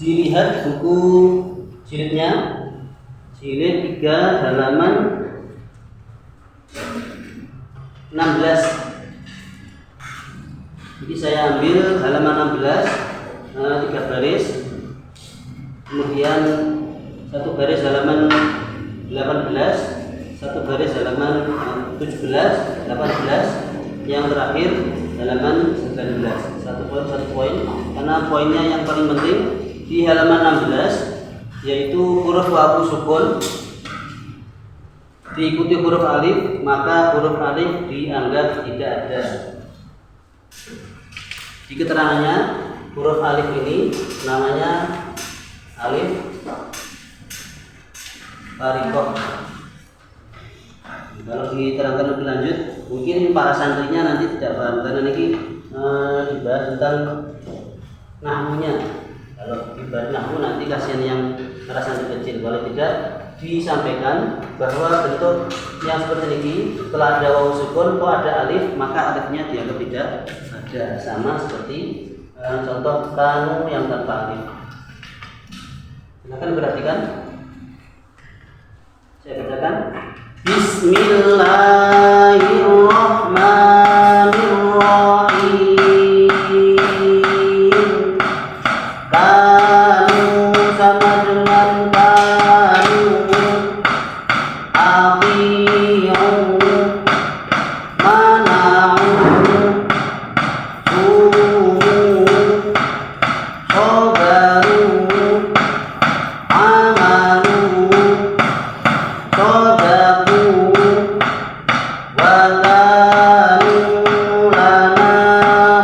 dilihat buku jilidnya, jilid 3 halaman 16. Jadi saya ambil halaman 16, 3 baris, kemudian 1 baris halaman 18, 1 baris halaman 17, 18, yang terakhir halaman 19. Satu poin, karena poinnya yang paling penting di halaman 16, yaitu huruf wawu sukun diikuti huruf alif, maka huruf alif dianggap tidak ada. Di keterangannya, huruf alif ini namanya alif farikoh. Kalau diterangkan lebih lanjut, mungkin para santrinya nanti tidak paham, karena ini dibahas tentang nahmunya. Kalau dibahas nahmu nanti kasihan yang para santri kecil. Kalau tidak, disampaikan bahwa bentuk yang seperti ini setelah ada wawu sukun kok ada alif, maka alifnya dianggap tidak ada, sama seperti contoh kanu yang tanpa alif. Silakan perhatikan. Saya bacakan. Bismillahirrahmanirrahim. Kanu sama dengan kanu, abi'u, mana'u, sumu, sobaru, amalu, sodaku, wakanu lana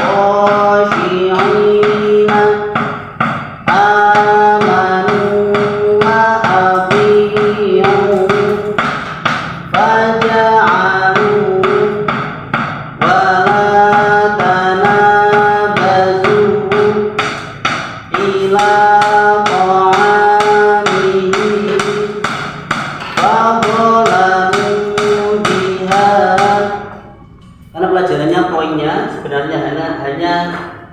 khoshi'ina, amanu wa'abi'u, faja'alu, wala tanabazu ila ta'amihi, fadolamu biha. Karena pelajarannya poinnya sebenarnya hanya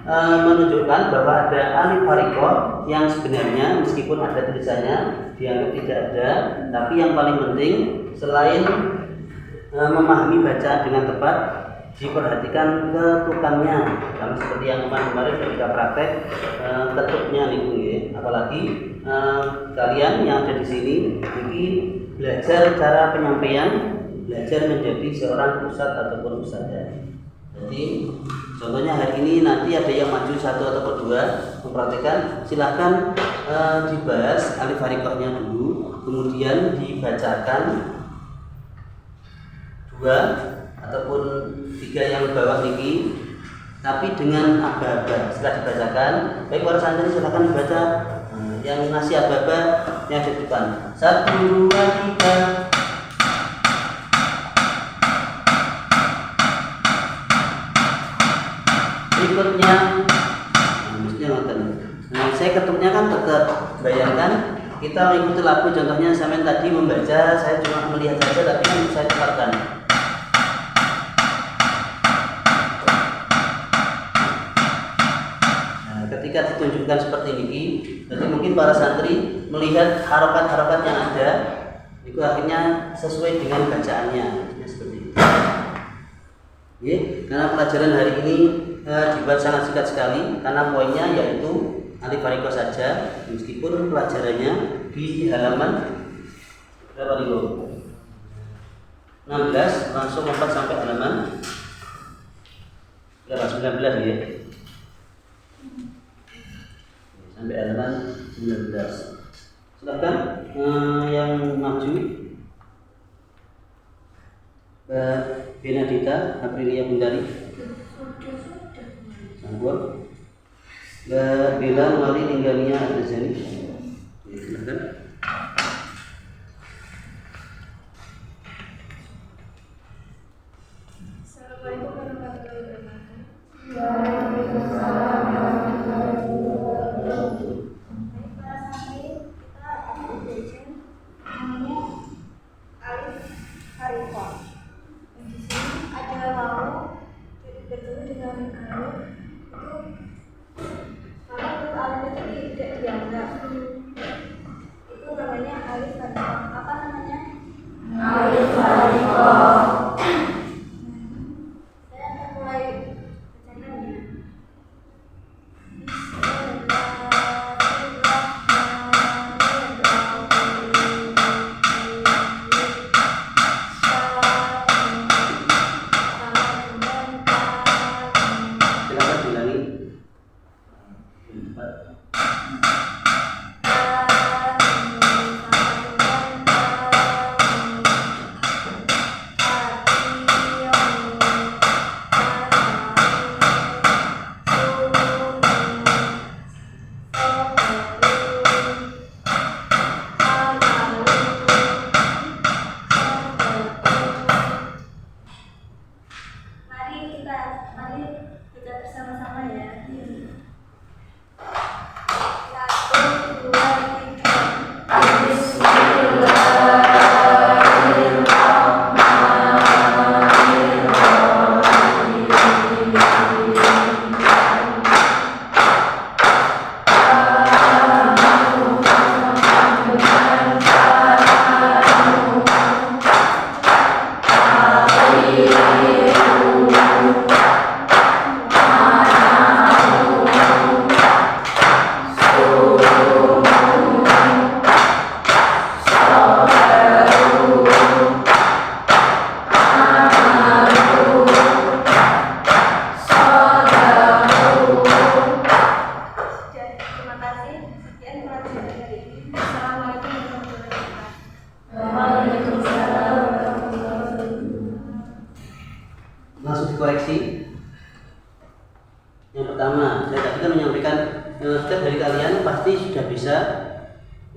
menunjukkan bahwa ada alif farikoh yang sebenarnya meskipun ada tulisannya dianggap tidak ada, tapi yang paling penting selain memahami bacaan dengan tepat, diperhatikan ketukannya, sama seperti yang kemarin ketika praktek ketuknya nih, apalagi kalian yang ada di sini ini belajar cara penyampaian, belajar menjadi seorang ustadz ataupun ustadzah. Jadi contohnya hari ini nanti ada yang maju 1 atau 2 mempraktekkan, silahkan dibahas alif farikohnya dulu, kemudian dibacakan 2 ataupun 3 yang bawah ini, tapi dengan aba-aba. Setelah dibacakan, baik para santri silahkan dibaca yang ngasih aba-aba yang di depan. 1, 2, 3. Berikutnya, saya ketuknya kan tetap. Bayangkan kita mengikuti lagu, contohnya sampai tadi membaca, saya cuma melihat saja, tapi kan saya cepatkan. Ketika ditunjukkan seperti ini, jadi mungkin para santri melihat harokat-harokat yang ada, itu akhirnya sesuai dengan bacaannya, seperti itu. Karena pelajaran hari ini dibuat sangat singkat sekali, karena poinnya yaitu alif farikoh saja, meskipun pelajarannya di halaman berapa nih, 16, langsung lompat sampai halaman berapa? 19 ya. Sampai halaman 19. Silakan yang maju. Benedita Aprilia Bundari. Sanggup. Bila Mali Ninggania Adzani. Silakan. Assalamualaikum warahmatullahi wabarakatuh. Waalaikumsalam warahmatullahi wabarakatuh. Baik para santri, kita akan belajar namanya alif farikoh. Di sini ada wawu bertemu dengan alif. Itu maka huruf alif itu tidak dianggap koreksi. Yang pertama, saya tadi kan menyampaikan setiap dari kalian pasti sudah bisa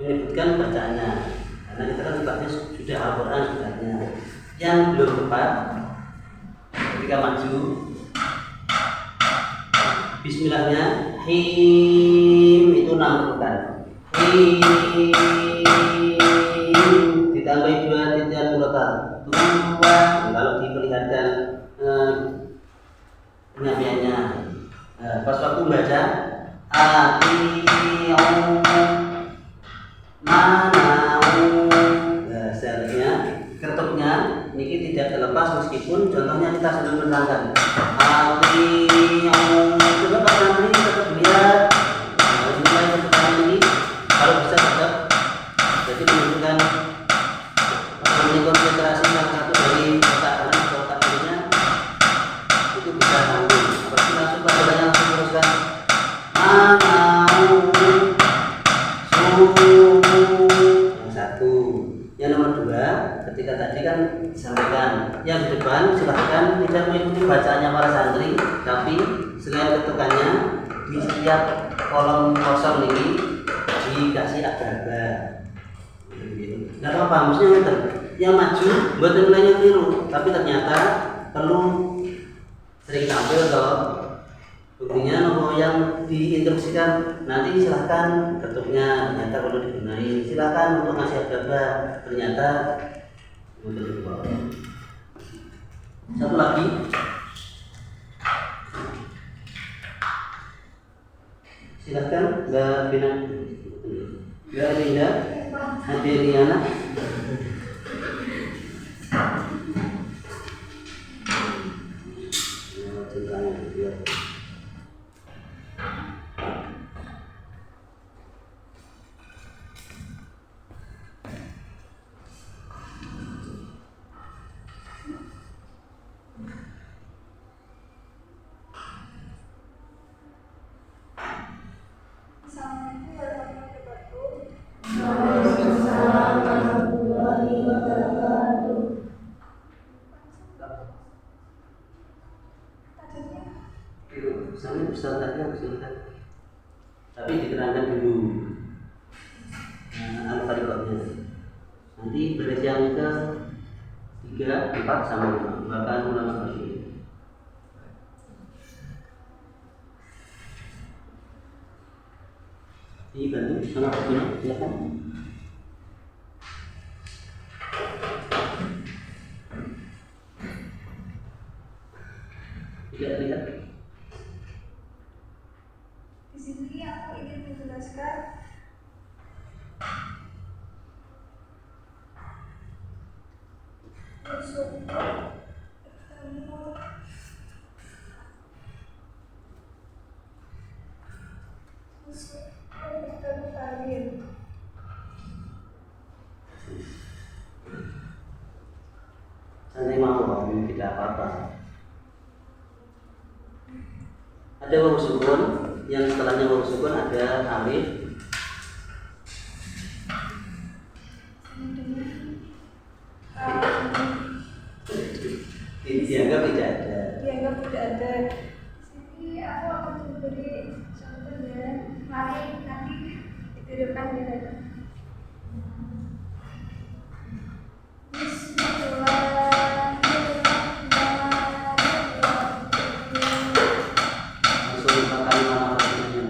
menyebutkan bacaannya, karena kita kan sifatnya sudah Al-Quran sebenarnya. Yang belum tepat, ketika maju, Bismillahnya him itu 6 bukan. Him ditambahi 2 titian murotal. Kalau diperlihatkan penyampaiannya, pas waktu baca ati'u mana'u, seharusnya ketupnya ini tidak terlepas meskipun contohnya kita sudah menerangkan ati'u. Coba kalau nanti tetap lihat mulai pertama ini kalau bisa tetap jadi menunjukkan konsentrasi salah satu dari otak kanan atau otak kirinya itu bisa tanggung. Apalagi langsung pelajarannya langsung teruskan mana'u yang satu. Yang nomor 2, ketika tadi kan disampaikan yang di depan silahkan tidak mengikuti bacaannya para santri, tapi selain ketukannya di setiap kolom kosong ini dikasih agak-agak nggak apa-apa, maksudnya yang maju buat nilainya keliru, tapi ternyata perlu sering tampil kalau buktinya nomor yang diinstruksikan nanti silahkan ketuknya ternyata perlu dibenahi, silahkan untuk ngasih agak-agak ternyata untuk dibawa. Satu lagi, silahkan Mbak Bina, Mbak Linda, Adeliana. Assalamualaikum warahmatullahi wabarakatuh. Waalaikumsalam warahmatullahi wabarakatuh. Tajuknya Sampai Ustaz tadi silakan. Tapi diterangkan dulu al-fariqahnya. Nanti beres yang ke 3, 4 sama 5. Bahkan ulama kasih. Dibantu sama Bina, silakan. Lihat. di sini aku ingin menjelaskan Santai mau, tidak apa-apa. Ada wawu sukun, yang setelahnya wawu sukun ada alif. Dianggap tidak ada. dianggap tidak ada. Di sini aku akan memberi contohnya. Mari nanti ditirukan di sana. Langsung 4 kali mana maksudnya.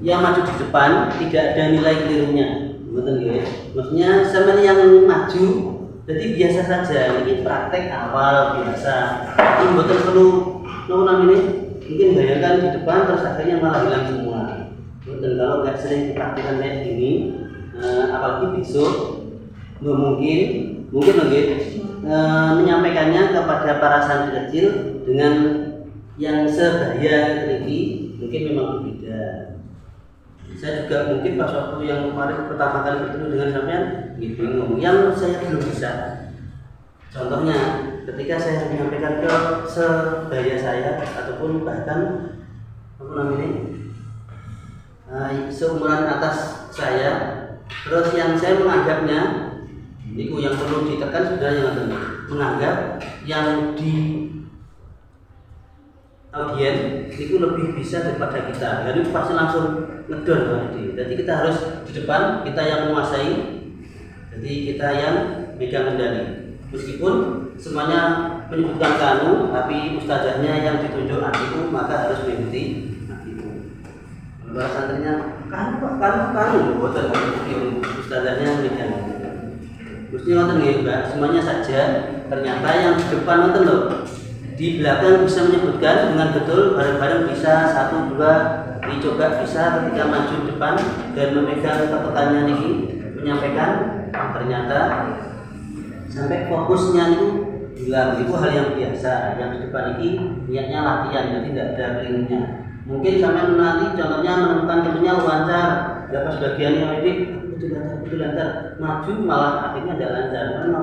Yang maju di depan tidak ada nilai kelirunya, betul ya? Maksudnya sama yang maju, jadi biasa saja. Ini praktek awal biasa. Ini betul perlu namanya mungkin bayangkan di depan terus akhirnya malah hilang semua. Dan kalau nggak sering dipraktikkan kayak gini, apalagi besok, mungkin menyampaikannya kepada para santri kecil dengan yang sebaya ini mungkin memang berbeda. Saya juga mungkin pas waktu yang kemarin pertama kali bertemu dengan sampean bingung yang saya belum bisa. Contohnya ketika saya menyampaikan ke sebaya saya ataupun bahkan seumuran atas saya, terus yang saya menganggapnya itu yang perlu ditekan sudah yang menganggap yang di audien itu lebih bisa daripada kita, jadi pasti langsung ngedon. Jadi kita harus di depan, kita yang menguasai, jadi kita yang megang kendali. Meskipun semuanya menyebutkan kanu, tapi ustazahnya yang ditunjuk itu maka harus mengikuti itu. Kalau santrinya kanu, boten ustazahnya megang. Mestinya nonton nggih, Mbak, semuanya saja. Ternyata yang di depan nonton loh. Di belakang bisa menyebutkan dengan betul, bareng-bareng bisa 1, 2, dicoba bisa ketika maju depan dan memegang catatannya ini menyampaikan, ternyata sampai fokusnya itu hilang. Itu hal yang biasa. Yang di depan ini niatnya latihan, jadi tidak ada kelirunya. Mungkin sampai nanti contohnya menemukan temennya lancar, dapat sebagian yang ini betul lancar, maju malah akhirnya tidak lancar. Karena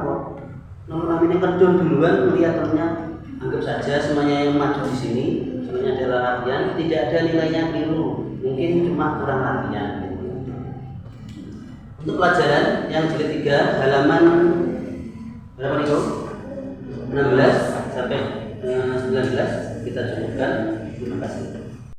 nomor ini kedon duluan melihat temennya. Anggap saja semuanya yang maju di sini semuanya adalah latihan, tidak ada nilainya keliru, mungkin cuma kurang latihan. Untuk pelajaran yang jilid 3 halaman berapa nih, 16 sampai 19 kita cukupkan. Terima kasih.